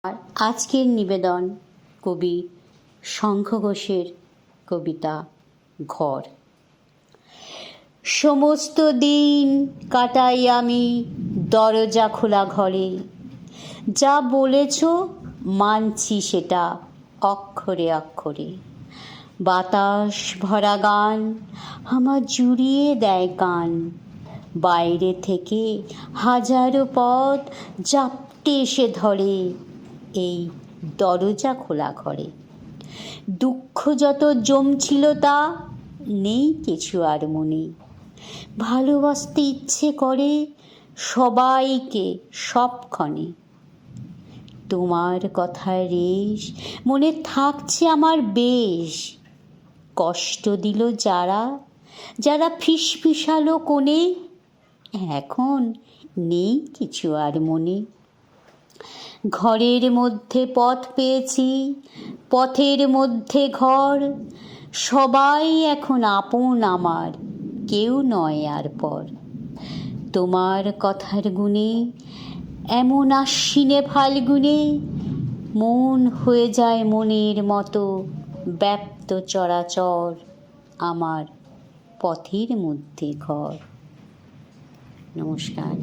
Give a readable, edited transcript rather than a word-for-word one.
আর আজকের নিবেদন কবি শঙ্খ ঘোষের কবিতা ঘর। সমস্ত দিন কাটাই আমি দরজা খোলা ঘরে, যা বলেছ মানছি সেটা অক্ষরে অক্ষরে। বাতাস ভরা গান আমার জুড়িয়ে দেয় কান, বাইরে থেকে হাজারো পথ জাপটে এসে ধরে এই দরজা খোলা ঘরে। দুঃখ যত জমছিল তা নেই কিছু আর মনে, ভালোবাসতে ইচ্ছে করে সবাইকে সবক্ষণে। তোমার কথার রেশ মনে থাকছে আমার বেশ, কষ্ট দিল যারা যারা ফিসফিসালো কোণে, এখন নেই কিছু আর মনে। ঘরের মধ্যে পথ পেয়েছি, পথের মধ্যে ঘর, সবাই এখন আপন আমার, কেউ নয় আর পর। তোমার কথার গুণে এমন আশ্বিনে ফাল্গুনে মন হয়ে যায় মনের মতো ব্যাপ্ত চরাচর, আমার পথের মধ্যে ঘর। নমস্কার।